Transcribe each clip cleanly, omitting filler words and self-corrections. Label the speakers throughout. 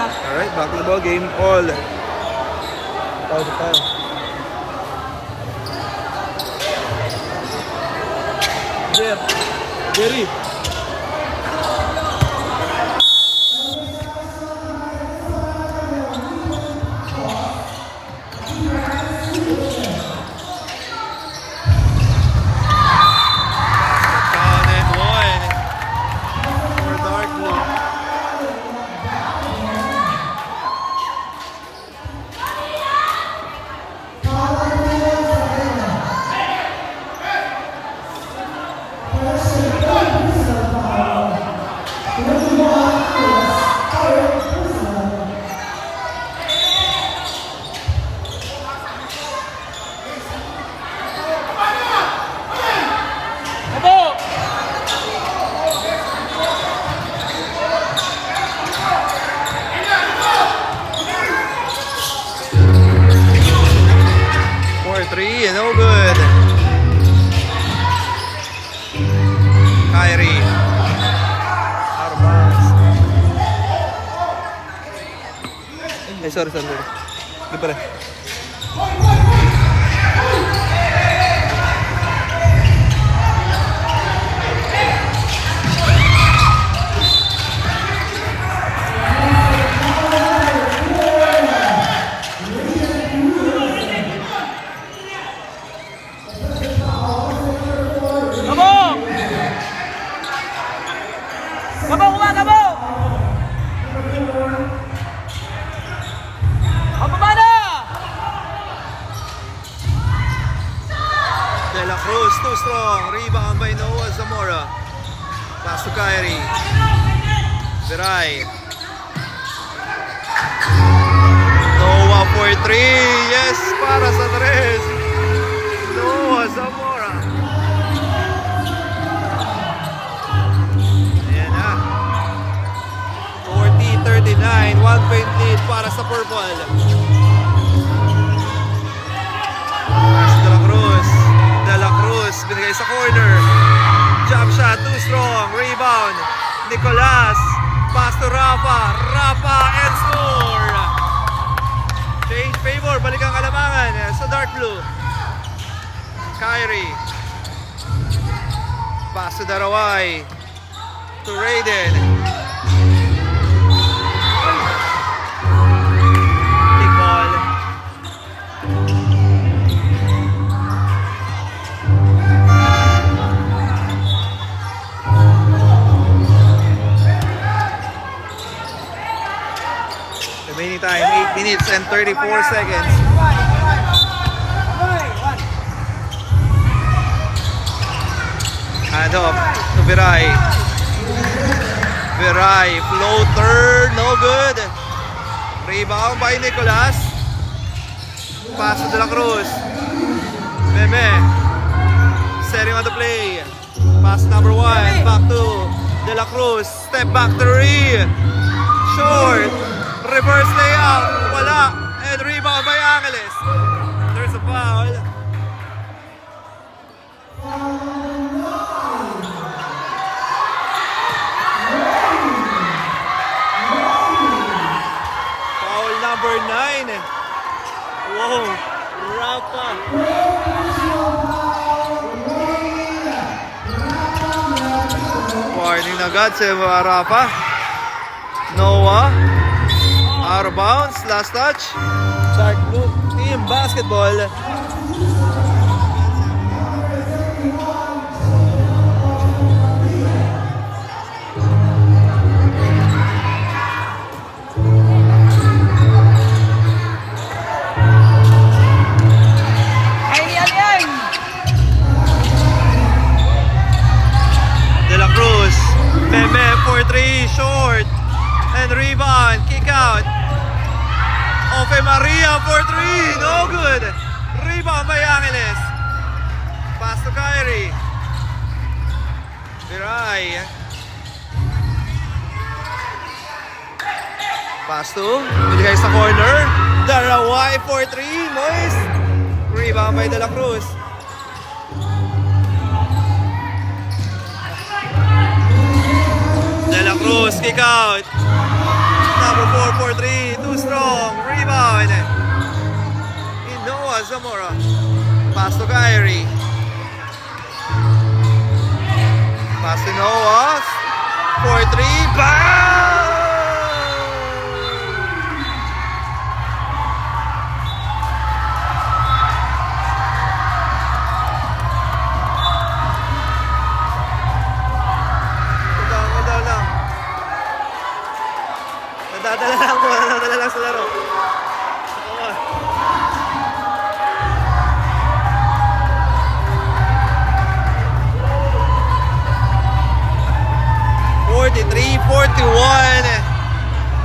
Speaker 1: Alright, back to the ball game. All. Foul. Jerry. Three, no good. Kyrie. Out of bounds. Sorry. Di pa rin. De La Cruz, too strong. Rebound by Noah Zamora. Pass to Kyrie. Viray. Noah for three. Yes, para sa tres. Noah Zamora. Ayan na. 40-39. 1-point lead para sa Purple. Binigay sa corner. Jump shot, too strong. Rebound. Nicolas. Pass to Rafa. Rafa and score. Change favor. Balik ang kalamangan sa dark blue. Kyrie. Pass to Daraway. To Raiden. Big ball. Remaining time, 8 minutes and 34 seconds. Hand off to Viray. Viray, floater, no good. Rebound by Nicolas. Pass to De La Cruz. Meme. Setting on the play. Pass number 1, back to De La Cruz. Step back 3. Short. Reverse layout, wala, and rebound by Angeles. There's a foul. Foul number 9. Wow, Rafa. Warning agad si Rafa. Noah. Out of bounds, last touch. Dark blue team basketball. De La Cruz. Meme for 3, short. And rebound, kick out. Ofe Maria for 3, no good. Rebound by Angeles. Pass to Kyrie. Viray. Pass to, binigay sa corner. Daraway for 3, Moise. Rebound by De La Cruz. De La Cruz, kick out. Number 4 for 3. Zamora. Pass to Kyrie. Pass to Noah. 4-3. Bang! Madal lang. Nadadala lang sa laro. Come on. 43-41.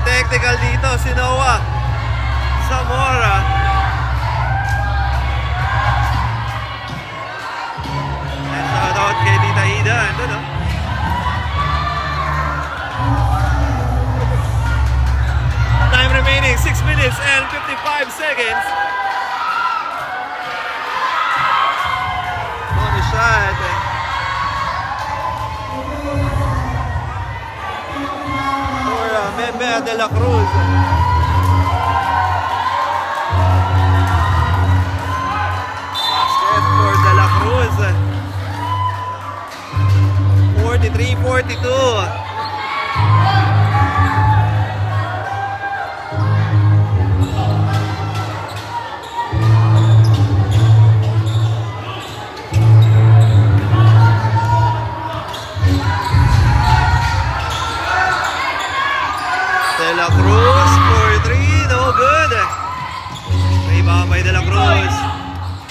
Speaker 1: Technical dito si Noah Zamora. And shout out kay Tita Ida. Ito, no? Time remaining 6 minutes and 55 seconds. Bonus shot. Meme de la Cruz. Basket for de la Cruz. 43-42. De la Cruz for 3, no good. Rebound by De La Cruz.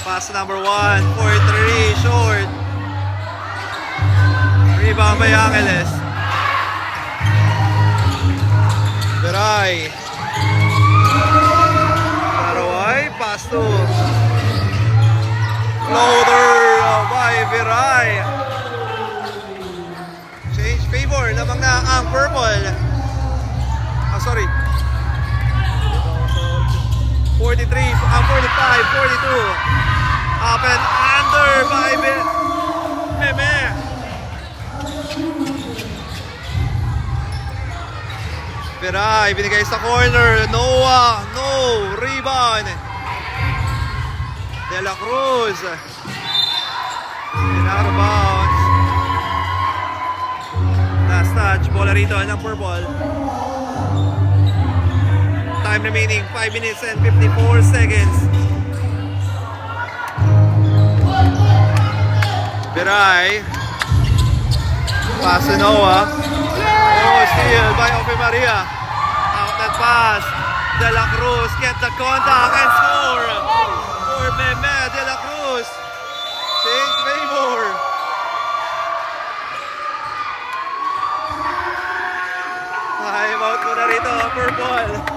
Speaker 1: Pass number 1 for 3, short. Rebound by Angeles. Viray. Paraguay, pass to floater by Viray. Change favor, lamang na ang purple. Sorry. 43, 45, 42. Up and under by Meme. Viray, binigay sa corner. Noah, no. Rebound. De La Cruz. Out of bounds. Last touch. Bola rito ng purple. Time remaining 5 minutes and 54 seconds. Viray. Pass to Noah. Oh, steal by Ope Maria. Out that pass. De La Cruz get the contact and score for Meme De La Cruz. Change favor. Time out ko na rito, purple.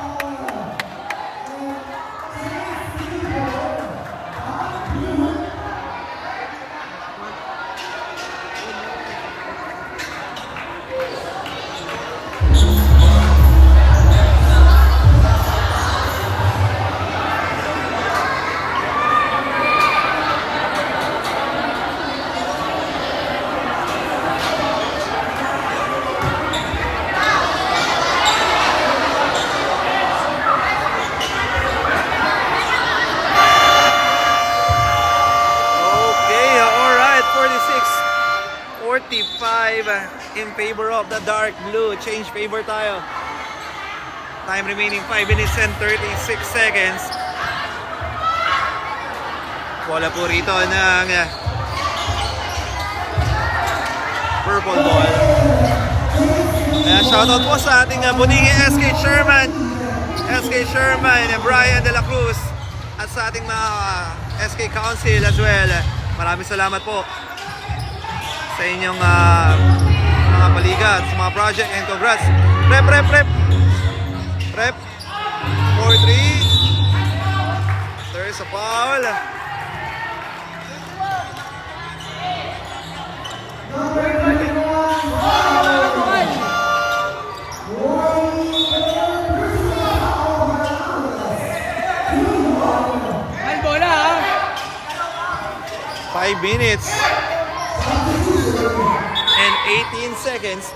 Speaker 1: In favor of the dark blue. Change favor tayo. Time remaining 5 minutes and 36 seconds. Bola po rito ng purple ball. Shoutout po sa ating Bunigi SK Sherman and Brian De La Cruz at sa ating mga SK Council as well. Maraming salamat po sa inyong mga paliga at sa mga project, and congrats. Rep 4-3. There's a foul.
Speaker 2: Ay, bola,
Speaker 1: 5 minutes and 18 seconds.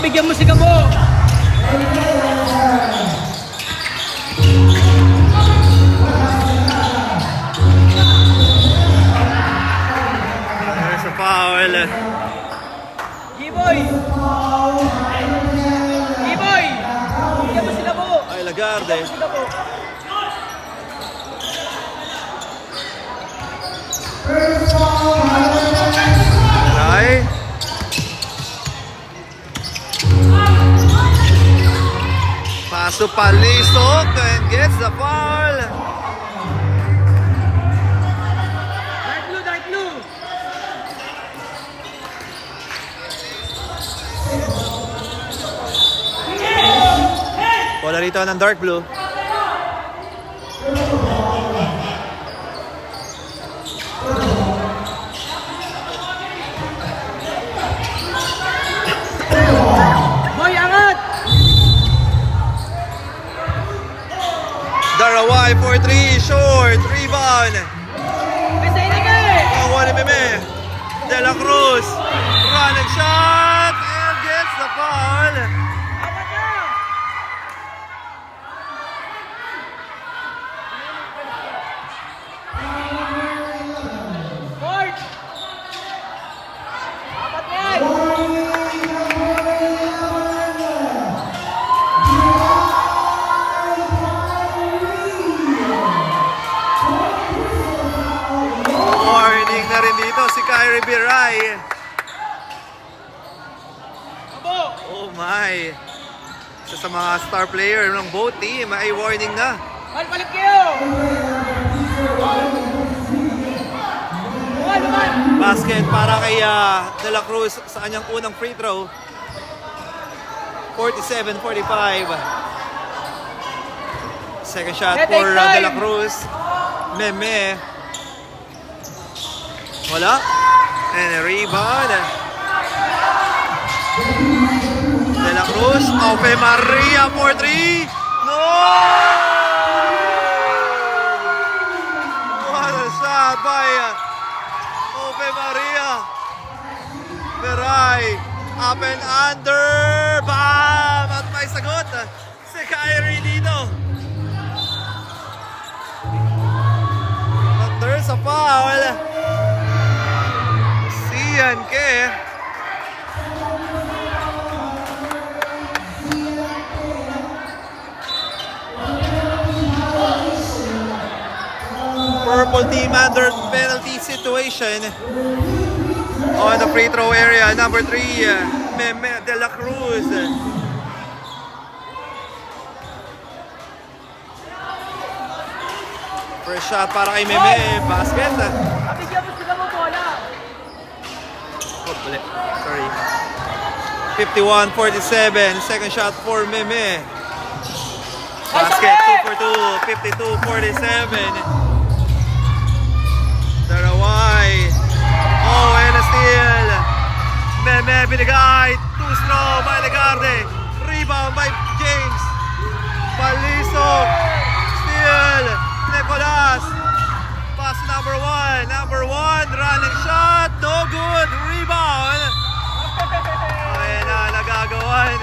Speaker 2: bigyan mo si Gabo.
Speaker 1: There's a foul.
Speaker 2: G-Boy! G-Boy! Bigyan mo sila po!
Speaker 1: Ay, Lagarde.
Speaker 2: Sila po!
Speaker 1: Aray. Paso Palisok and gets the foul.
Speaker 2: Dark blue! Dark blue!
Speaker 1: Bola rito ng dark blue.
Speaker 2: Boy, angat!
Speaker 1: Daraway for 3, short, rebound.
Speaker 2: May sa inigay!
Speaker 1: Nakuha ni Meme. De La Cruz, running shot and gets the foul.
Speaker 2: Apat na! Fourth! Apat yan!
Speaker 1: Warning na rin dito si Kyrie Biray.
Speaker 2: Abo!
Speaker 1: Oh my. Isa sa mga star player ng both team ay warning na.
Speaker 2: Palit kayo! Luman!
Speaker 1: Basket para kay De La Cruz sa kanyang unang free throw. 47-45. Second shot
Speaker 2: Take
Speaker 1: for
Speaker 2: time.
Speaker 1: De La Cruz. Meme. Wala. And a rebound. De La Cruz. Ope Maria for 3. No! What a shot by Ope Maria. Peray. Up and under. Bam! At may sagot si Kyrie dito. But there's a foul. Sian Ke. Purple team under penalty situation on the free throw area. Number 3, Meme De La Cruz. First shot para kay Meme. Basket.
Speaker 2: Bigyan mo sila mo bola!
Speaker 1: Oh, mali. Sorry. 51-47. Second shot for Meme. Basket 2 for 2. 52-47. Daraway. Oh, and a steal. Meme binigay. Too strong by Lagarde. Rebound by James. Palisok. Steal. Nicolas. Pass number 1. Number 1. Running shot. No good. Rebound. Ayan na nagagawan.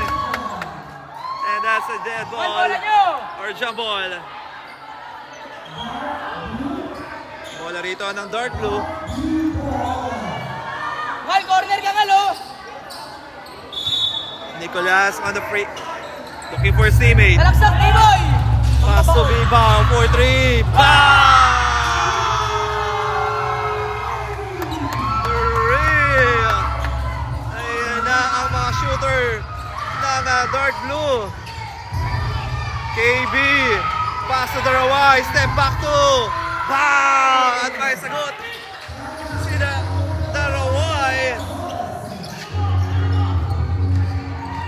Speaker 1: And that's a dead
Speaker 2: One
Speaker 1: ball.
Speaker 2: bola nyo!
Speaker 1: Or jump ball. Bola rito ng dark blue.
Speaker 2: Hal, corner ka ngalo!
Speaker 1: Nicolas on the free. Looking for his teammate.
Speaker 2: Talaksak, D-Boy!
Speaker 1: Pass to Biba for 3. Bam! 3. Ayan na ang mga shooter ng dark blue. KB. Pass to Daraway. Step back to. Bam! At may sagot. Sina Daraway.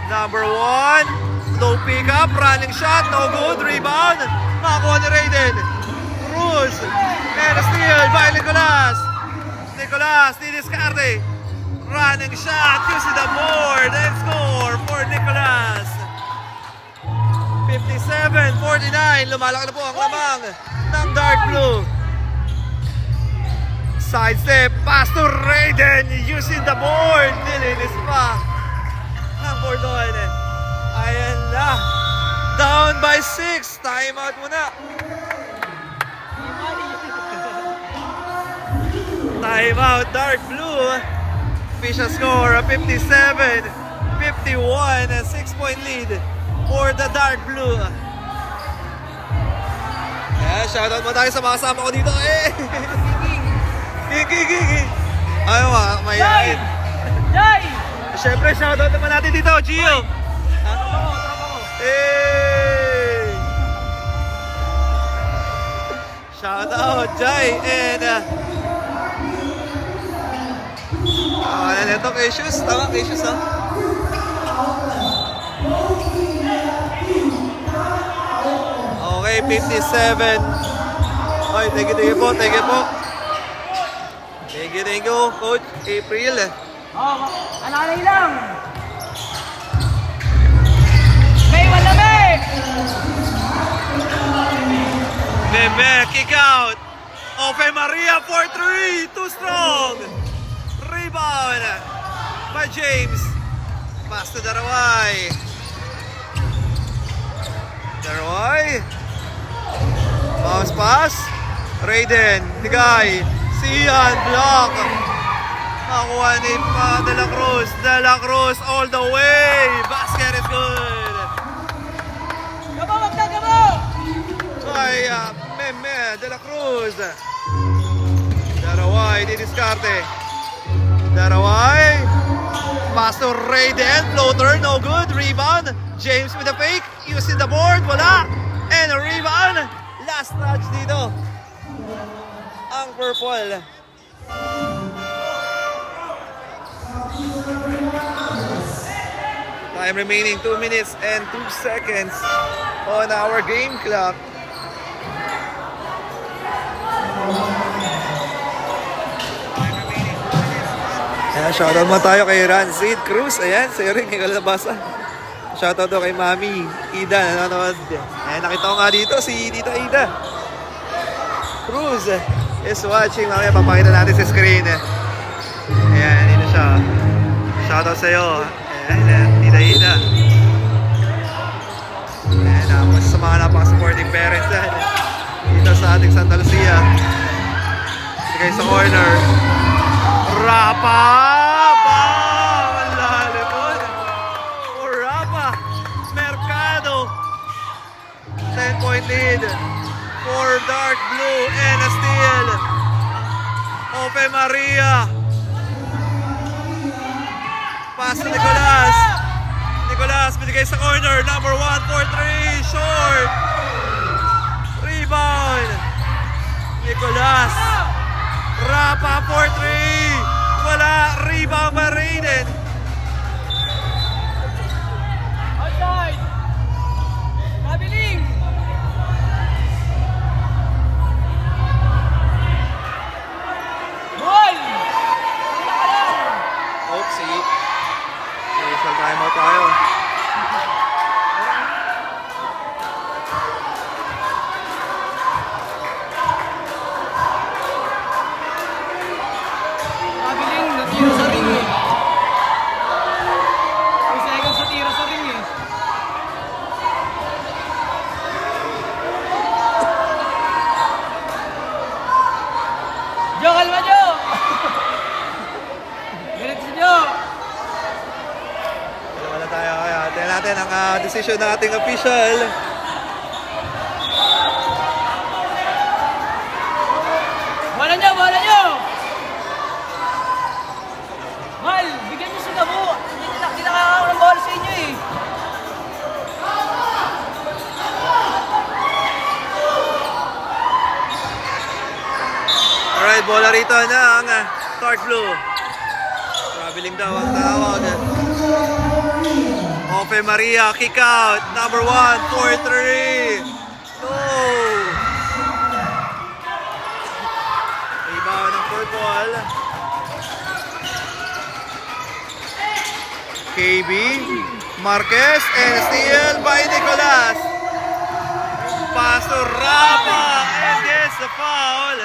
Speaker 1: Number 1. Low pick up. Running shot. No good. Rebound. Nakakuha ni Raiden. Cruz. And a steal by Nicolas. Nicolas. Didiscarte. Running shot. Using the board. And score for Nicolas. 57-49. Lumalaki na po ang lamang ng dark blue. Side step. Pass to Raiden. Using the board. Nilinis pa ang board doon. Ayan na. Down by 6. Timeout muna. Timeout, Dark Blue. Official score, 57-51. 6-point lead for the Dark Blue. Yeah, shoutout mo tayo sa mga kasama ko dito. Eh! Gigi! Ayaw
Speaker 2: Jai!
Speaker 1: mayain.
Speaker 2: Jai!
Speaker 1: Siyempre, shoutout naman natin dito, Gio.
Speaker 2: Tropa ko.
Speaker 1: Hey! Shoutout, Jai. And, ito, Cassius. Tama, Cassius, ha? Okay, 57. Okay, thank you po. Thank you, Coach April.
Speaker 2: Alalay lang. May malamig.
Speaker 1: Meme, kick out. Ofe Maria for 3. Too strong. Rebound by James. Pass to Daraway. Bounce pass. Raiden. Tigay. Sian. Block. Nakuha ni De La Cruz. De La Cruz all the way. Basket is good.
Speaker 2: Gabo, gabo.
Speaker 1: By Meme De La Cruz. Daraway. Didiskarte. Daraway. Pass to Raiden. Floater. No good. Rebound. James with a fake. Using the board. Wala. And a rebound. Last touch dito. Ang purple. Time remaining 2 minutes and 2 seconds on our game clock. Ayan, shoutout mo tayo kay Ranzid Cruz. Ayan, sa'yo rin, ikaw nabasa. Shoutout daw kay Mami Ida, nanonood. Ayan, nakita ko nga dito si Tita Ida Cruz is watching. Mamaya papakita natin sa screen. Ayan, dito siya. Shoutout sa'yo. Ayan, Tita Ida. Ayan, mas sa mga napaka-supporting parents yan. Dito sa ating Santa Lucia. Sige sa corner. Rapa! Bam! Ang lalim nun. For Rapa. Mercado. 10-point lead for Dark Blue and a steal. Ope Maria. Pass to Nicolas. Nicolas binigay sa corner. Number 1 for 3. Short. Rebound. Nicolas. Rapa for 3. Wala. Rebound by Raiden.
Speaker 2: Outside. Mabiling. Ball.
Speaker 1: Oopsie. Initial timeout tayo.
Speaker 2: Mabiling. Natira sa ring eh. 2 seconds sa tira sa ring eh. Jo, kalma Jo. Ganit si Jo.
Speaker 1: Wala tayo. Kaya tingnan natin ang decision ng ating official.
Speaker 2: Bola nyo, bola nyo! Mal, bigyan nyo si Gabo. Hindi nakakakaroon ng bola sa inyo eh.
Speaker 1: Alright, bola rito ng Dark Blue. Traveling daw ang tawag. Ope Maria, kick out. Number 1 for 3. No! Rebound ng purple. KB, Marquez, and steal by Nicolas. Pass to Rapa, and gets the foul.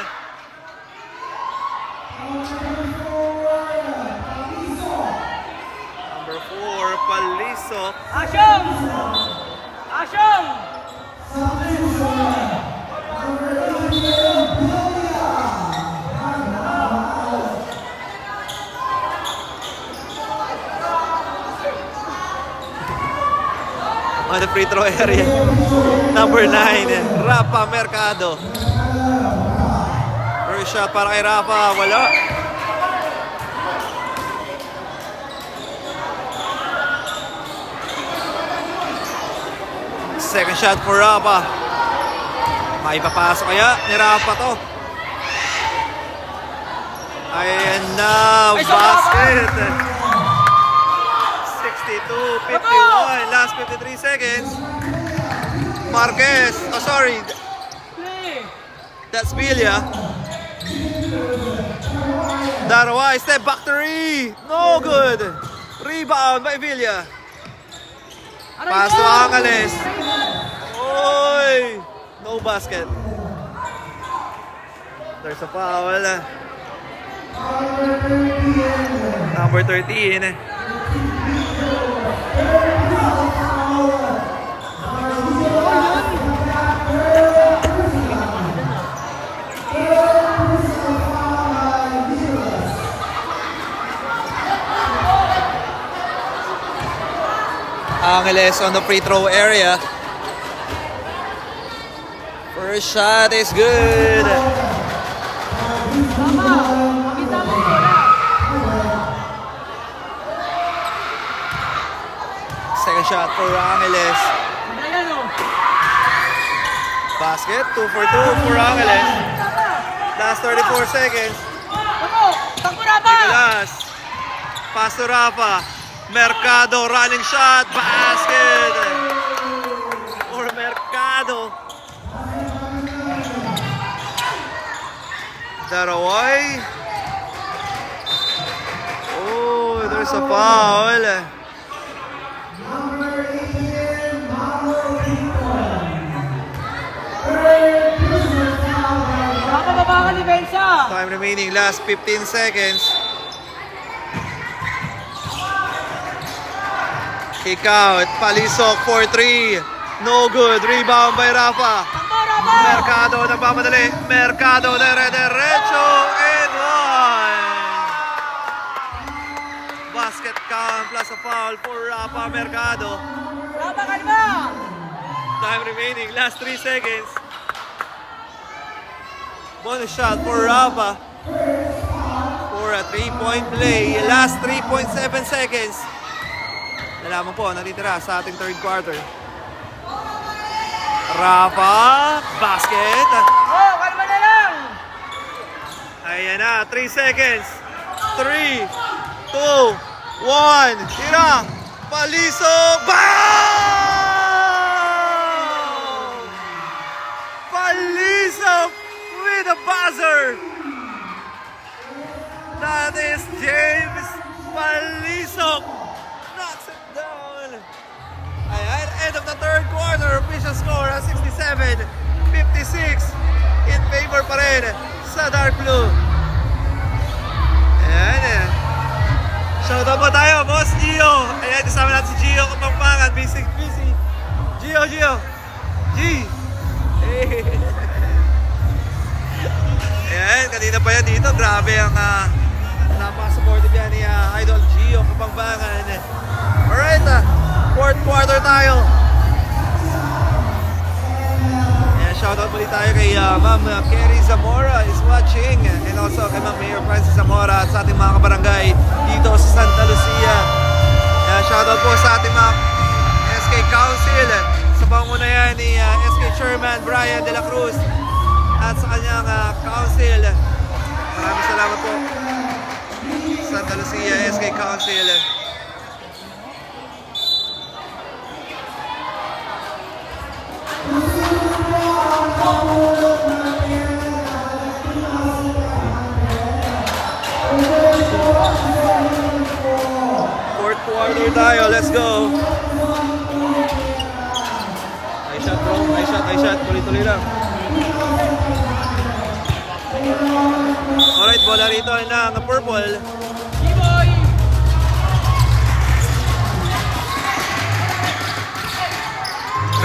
Speaker 1: Number 4, Palisok.
Speaker 2: Asyong! Asyong!
Speaker 1: On the free throw area. Number 9, Rafa Mercado. First shot para kay Rafa, wala. Second shot for Rafa. May papasok kaya ni Rafa to. Ayan na,
Speaker 2: Ay, so
Speaker 1: basket. 62-51, last 53 seconds. Marquez, oh sorry,
Speaker 2: Play!
Speaker 1: that's Villa. Daraway, step back three. No good. Rebound by Villa. Pass to Angeles. Oy! No basket. There's a foul. Number 13. Angeles on the free throw area. First shot is good.
Speaker 2: Tama! Makita mo ko na!
Speaker 1: Second shot for Angeles.
Speaker 2: Ayan o!
Speaker 1: Basket, 2 for 2 for Angeles.
Speaker 2: Tama!
Speaker 1: Last 34 seconds.
Speaker 2: Ako! Takbo na ba?
Speaker 1: Nicolas. Pass to Rafa. Mercado running shot. Basket. For Mercado. Daraway. Oh, there's a foul.
Speaker 2: Makababa ka ni Benza!
Speaker 1: Time remaining, last 15 seconds. Kick out, Palisok 4-3. No good, rebound by Rafa.
Speaker 2: Takbo na ba?
Speaker 1: Mercado nagmamadali. Mercado dire-derecho and one. Basket count plus a foul for Rafa Mercado.
Speaker 2: Tama ka na ba?
Speaker 1: Time remaining, last 3 seconds. Bonus shot for Rafa for a 3-point play. Last 3.7 seconds. Nalaman po, natitira sa ating third quarter. Rafa, basket.
Speaker 2: Oh, kalma na lang!
Speaker 1: Ayan na, 3 seconds. 3, 2, 1. Tira. Paliso. Bang! Paliso with a buzzer. That is James Palisok. Knocks it down. Ayan, end of the third quarter. Official score at 67-56. In favor pa rin sa Dark Blue. Ayan eh. Shoutout po tayo, Boss Gio. Ayan, kasama natin si Gio Kapampangan. Busy. Gio. G. Hey. Ayan, kanina pa yan dito. Grabe ang napaka-supportive yan ni Idol Gio Kapampangan. Alright, fourth quarter tayo. Ayan, shoutout ulit tayo kay Ma'am Kerry Zamora is watching. And also kay Ma'am Mayor Francis Zamora at sa ating mga kabarangay dito sa Santa Lucia. Ayan, shoutout po sa ating mga SK Council sa pangunayan ni SK Chairman Brian De La Cruz at sa kanyang council. Maraming salamat po. Santa Lucia SK Council. Fourth quarter tayo, let's go. Nice shot bro, nice shot, tuloy-tuloy lang. Alright, bola rito ng purple.
Speaker 2: G-boy!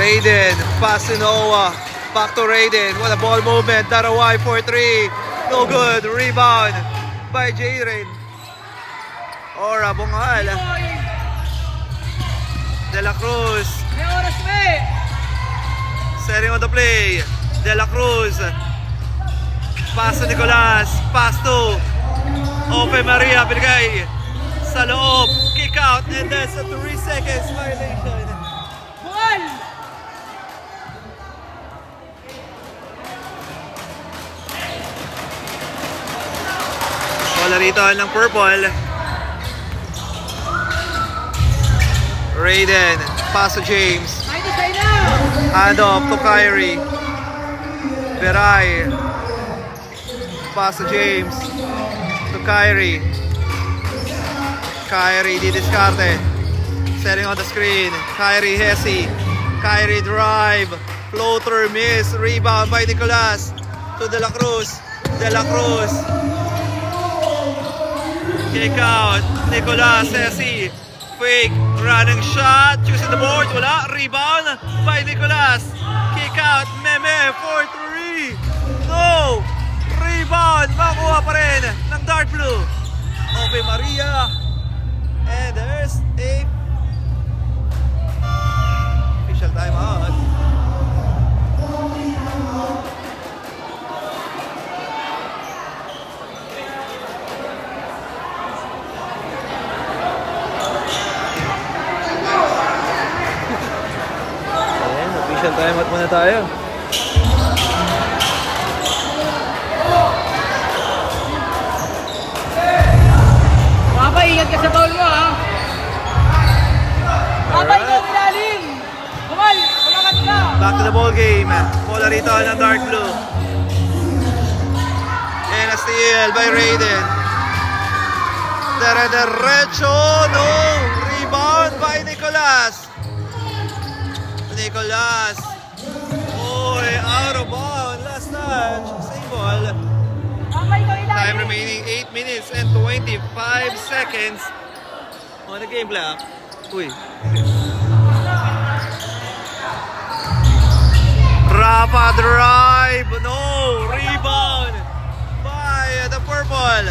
Speaker 1: Raiden, pass to Noah. Back to Raiden. What a ball movement. Darawai for 3. No good. Rebound by Jayren. Ora Bungal. De La Cruz.
Speaker 2: May oras me!
Speaker 1: Setting on the play. De La Cruz. Pass to Nicolas. Pass to Ope Maria. Binigay sa loob. Kick out. And that's a 3 seconds violation.
Speaker 2: Buwan!
Speaker 1: Wala rito ng purple. Raiden. Pass to James.
Speaker 2: Ay, sa'yo na!
Speaker 1: Hand off to Kyrie. Beray. Pass to James. To Kyrie. Kyrie di diskarte. Setting on the screen. Kyrie Hesse. Kyrie drive. Floater miss. Rebound by Nicolas. To De La Cruz. De La Cruz. Kick out. Nicolas Hesse. Fake. Running shot. Choosing the board. Wala. Rebound by Nicolas. Kick out. Meme for 3. No. Rebound. Makuha pa rin ng dark blue. Ove Maria. And there's a official timeout. Ayan, official timeout muna tayo.
Speaker 2: Papa, ingat ka sa ball mo, ha? Papa, ikaw ilalim! Buwan! Umangat ka!
Speaker 1: Back to the ball game. Bola rito ng dark blue. And a steal by Raiden. Derecho. No. Rebound by Nicolas. Nicolas. Oy, out of bound. Last touch. Same ball.
Speaker 2: Papa, ikaw ilalim!
Speaker 1: Time remaining 8 minutes and 25 seconds on the game clock. Uy. Rafa drive. No. Rebound by the purple.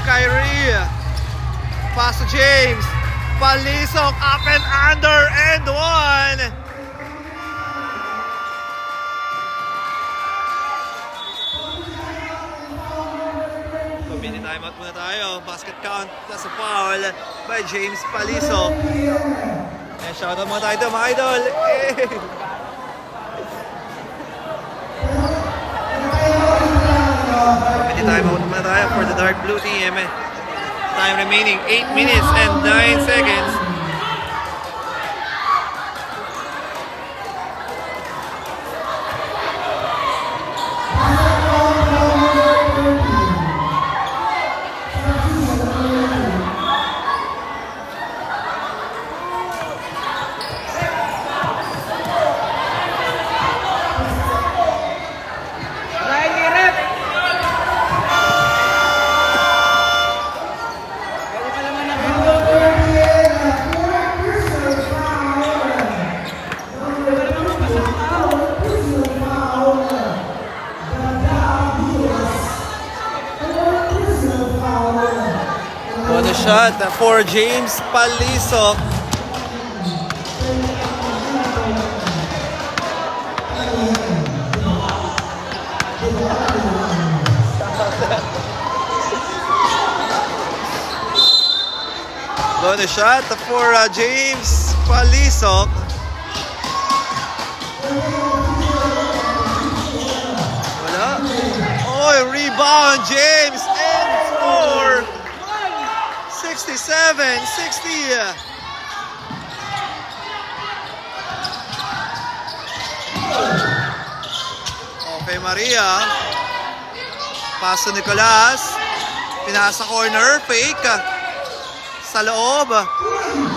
Speaker 1: Kyrie. Pass to James. Palisok up and under and 1. Mini timeout muna tayo. Basket count plus a foul by James Palisok. And shoutout mga tayo dito, mga idol. Mini timeout muna tayo for the dark blue team. Time remaining 8 minutes and 9 seconds.
Speaker 2: Dahil ni Rep! Pwede pa naman ang biro.
Speaker 1: What a shot for James Palisok. What a shot for James Palisok. Wala. Oh, rebound James and score. 67-60. Okay, Maria. Pass to Nicolas. Pinasa corner. Fake. Sa loob.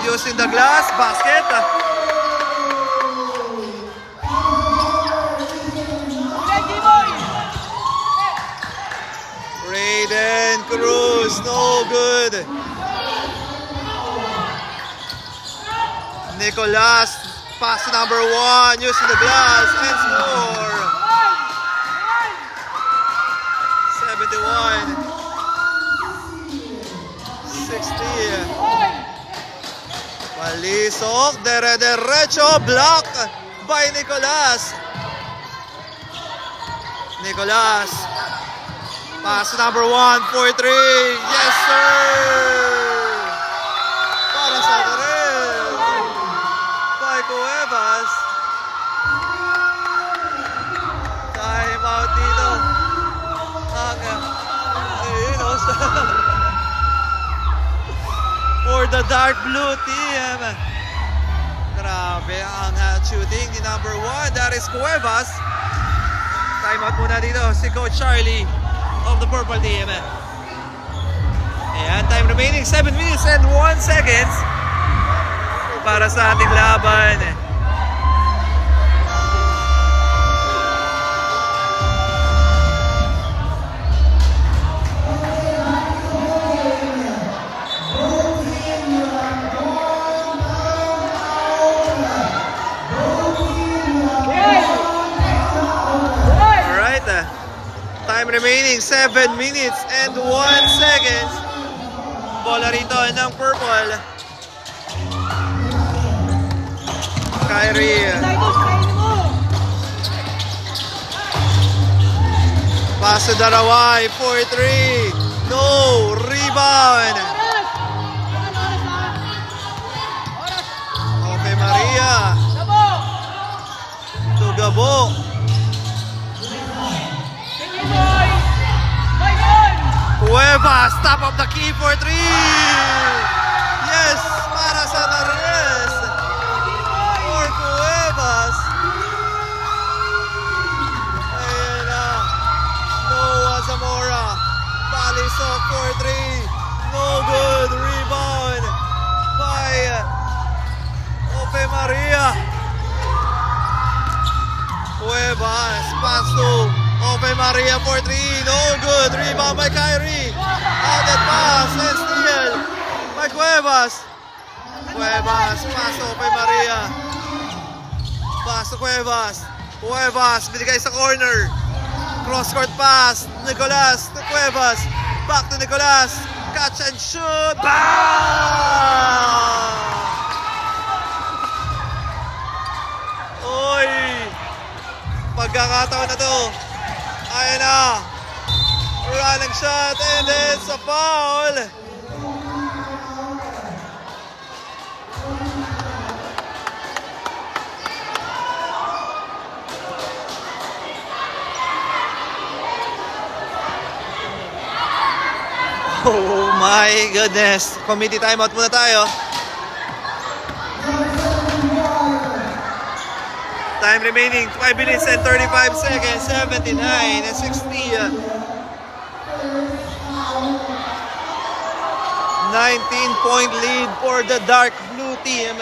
Speaker 1: Using the glass. Basket. Raiden Cruz. No good. Nicolas Pass to number 1, using the glass, and score. 71. 60. Palisok, dere-derecho, block by Nicolas. Nicolas. Pass to number 1, 4-3. Yes, sir! Para sa Tarel. By Cuevas. Time out dito. Ayun, for the dark blue team. Grabe ang shooting ni number 1. That is Cuevas. Time out muna dito si Coach Charlie of the purple team. Ayan, time remaining 7 minutes and 1 seconds para sa ating laban. Time remaining 7 minutes and 1 seconds. Bola rito ng purple. Kyrie. Pass to Daraway, 4-3. No, rebound. Okay, Maria. To Gabo. Cuevas, top of the key for 3. Yes, para sa Nares. For Cuevas. Ayan na. Noah Zamora. Palisok for 3. No good. Rebound by Ope Maria. Cuevas, pass to Ope Maria for 3. No good. Rebound by Kyrie. Outlet pass and steal by Cuevas. Cuevas, pass to Ope Maria. Pass to Cuevas. Cuevas, binigay sa corner. Cross-court pass. Nicolas to Cuevas. Back to Nicolas. Catch and shoot. Bang! Oy! Pagkakataon na to. Ayan na. Running shot and it's a foul. Oh my goodness. Committee timeout muna tayo. Time remaining 5 minutes and 35 seconds. 79 and 60. 19-point lead for the dark blue team.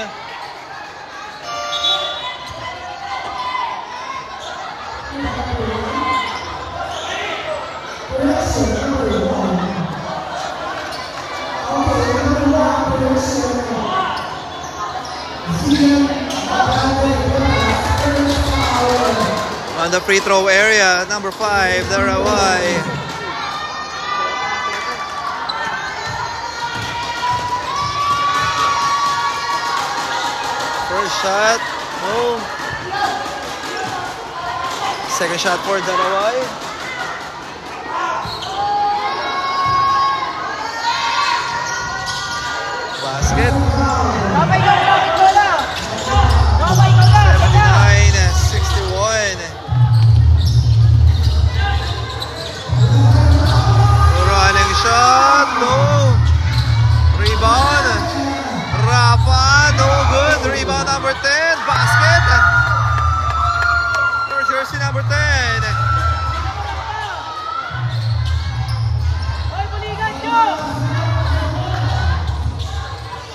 Speaker 1: On the free throw area, number 5, Daraway. First shot, no. Second shot for Daraway. Basket. 79-61. Running shot, no. Rebound. Rafa, no good. Rebound number 10. Basket. For jersey number 10.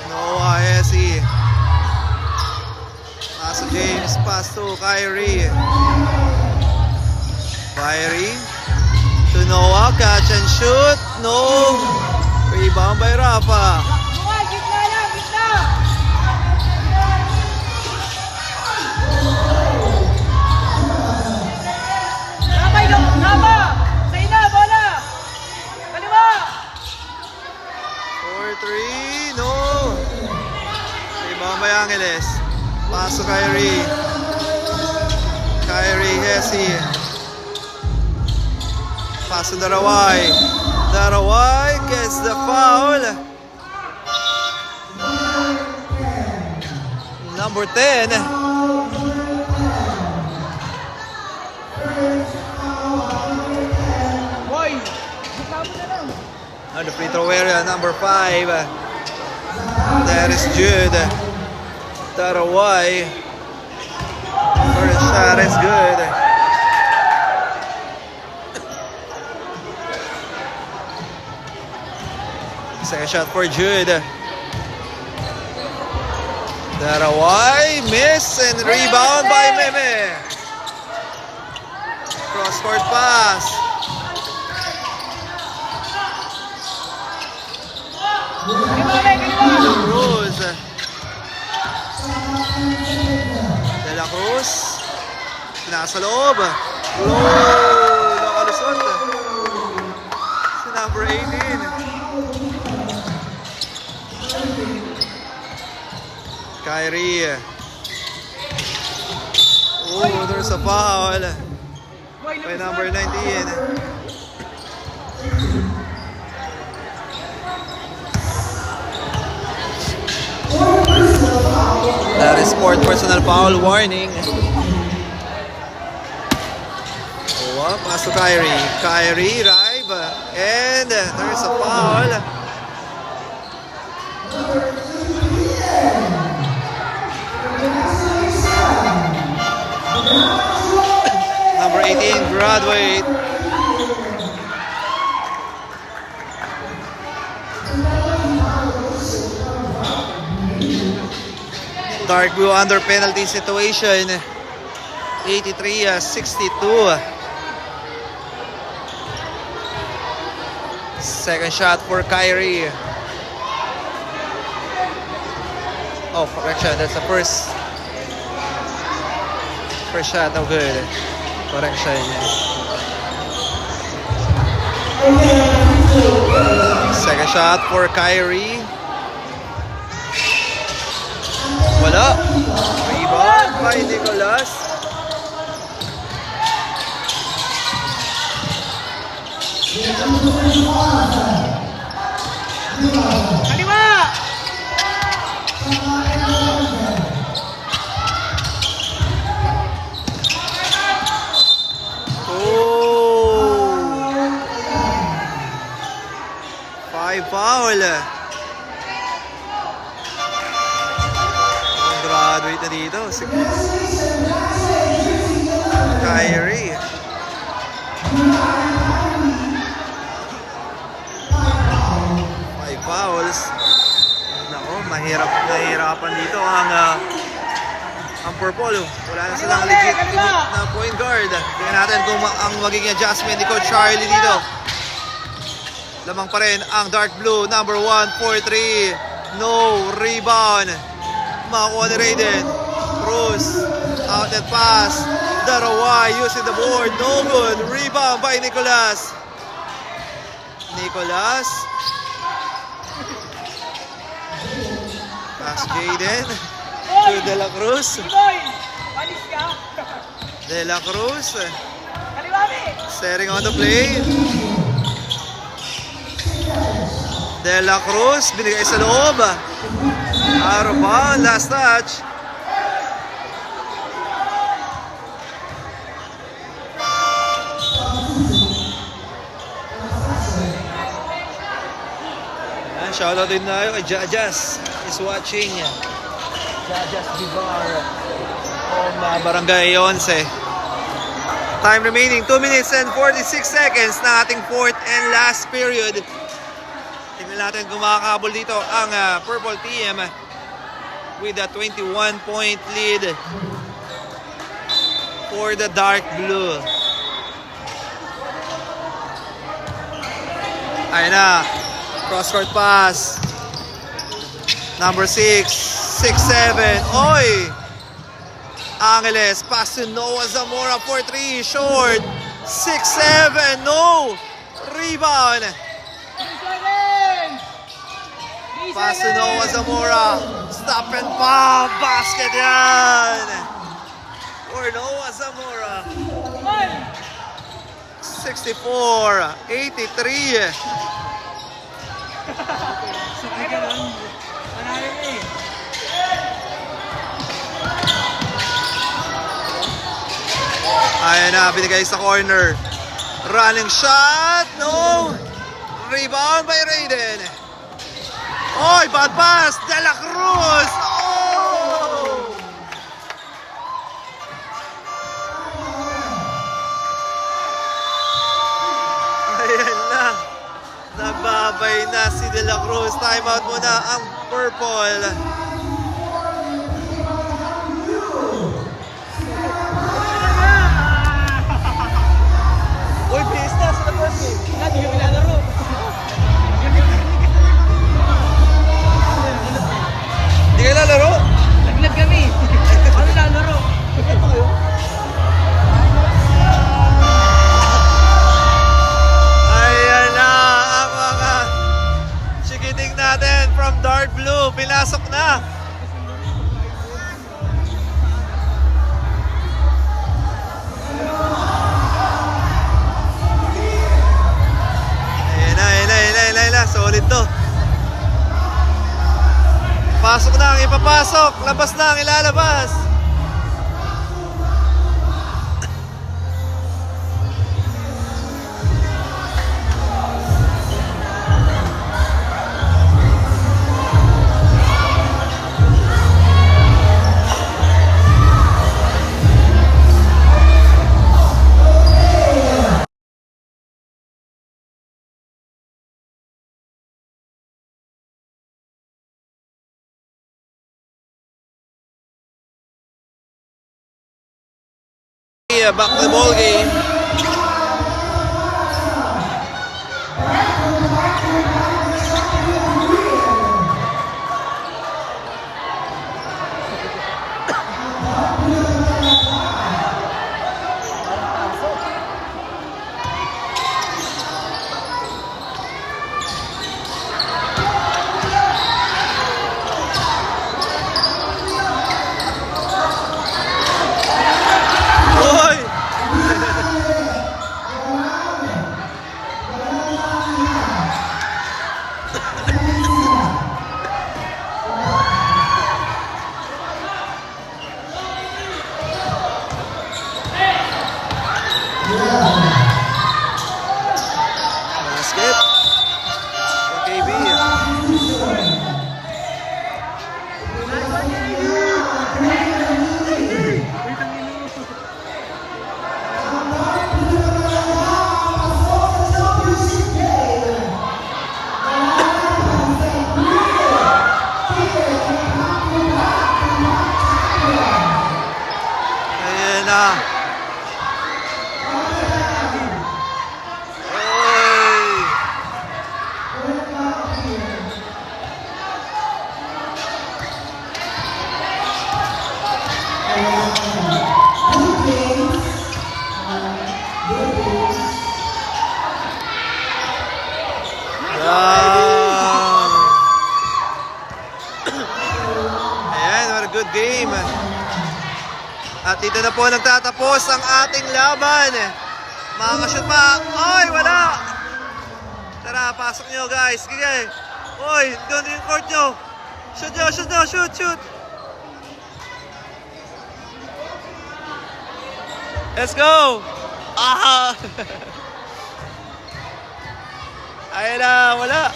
Speaker 1: Noah Hesse. Pass to James. Pass to Kyrie. Kyrie. To Noah. Catch and shoot. No. Rebound by Rafa. three, no. Rebound by Angeles. Pass to Kyrie. Kyrie, Hesi. Pass to Daraway. Daraway gets the foul. Number 10.
Speaker 2: Boy, bukla mo na lang.
Speaker 1: On the free throw area, number 5. That is Jude. Daraway. First shot is good. Second shot for Jude. Daraway, miss and rebound by Meme. Cross-court pass. Cruz. De La Cruz. Nasa loob. Low. Nakalusot. Si number 18. Kyrie. Oh, there's a foul by number 19. That is fourth personal foul warning. Oh, pass to Kyrie. Kyrie, drive. And there's a foul. Number 18, graduate. Dark blue under penalty situation. 83-62. Second shot for Kyrie. Oh, correction. That's the first shot. No good. Correction. Second shot for Kyrie. Wala. Rebound by Nicolas.
Speaker 2: Kaliwa!
Speaker 1: Oh! 5 foul. Graduate na dito. Si Kyrie. Five fouls. Nako, mahirapan dito ang purple. Wala na silang legitimate na point guard. Tingnan natin kung ang magiging adjustment ni Coach Charlie dito. Lamang pa rin ang dark blue, number 1, 4-3. No rebound. Makakuha ni Raiden. Cruz. Outlet pass. Daraway using the board. No good. Rebound by Nicolas. Nicolas. Pass Jaden. To De La Cruz.
Speaker 2: Boy, palis ka.
Speaker 1: De La Cruz.
Speaker 2: Kaliwa, be.
Speaker 1: Staring on the play. De La Cruz. Binigay sa loob. Out of bounds. Last touch. Shoutout din na kay Jajas is watching. Jajas Vivar from Barangay 11. Time remaining 2 minutes and 46 seconds na ating fourth and last period. Tingnan natin kung makakabol dito ang Purple Team with a 21-point lead for the Dark Blue. Ayun na. Cross-court pass. Number 6. 6-7. Oy! Angeles. Pass to Noah Zamora for 3. Short. 6-7. No! Rebound. Pass to Noah Zamora. Stop and pop. Basket yan. For Noah Zamora. 64-83. Ayan na, binigay sa corner. Running shot. No. Rebound by Raiden. Oy, bad pass. De La Cruz. Oh! Ayan na. Nababay na si De La Cruz. Timeout muna ang purple. Uy, bilis na sa labas eh.
Speaker 2: Hindi kami lalaro.
Speaker 1: Hindi kayo lalaro?
Speaker 2: Laglag kami. Ano lalaro?
Speaker 1: Bakit pa kayo? Ayan na ang mga chikiting natin from Dark Blue. Pinasok na. Ayan na. Solid to. Pasok na ang ipapasok. Labas na ang ilalabas. Back to the ball game. Basket. Okay, KB. Ayan na. Ayan, what a good game. At dito na po nagtatapos ang ating laban. Makakashoot pa. Oy, wala. Tara, pasok nyo guys. Sige. Oy, doon yung court nyo. Shoot nyo, shoot nyo, shoot. Let's go. Ah! Ayun na, wala.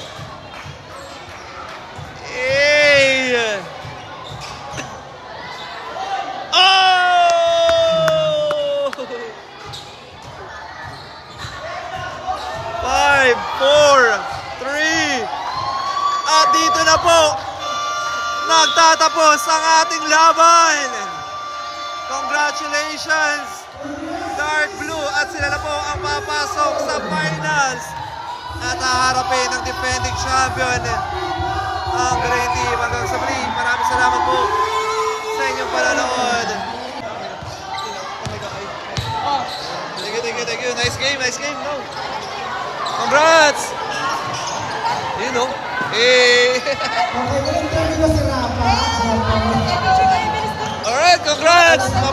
Speaker 1: Hey! Oh! 5, 4, 3. At dito na po nagtatapos ang ating laban. Congratulations, Dark Blue, at sila na po ang papasok sa finals at haharapin ng defending champion, ang Green Team. Hanggang sa muli, maraming salamat po sa inyong panonood. Thank you. Nice game. No. Congrats! You know. Eh. Alright, congrats!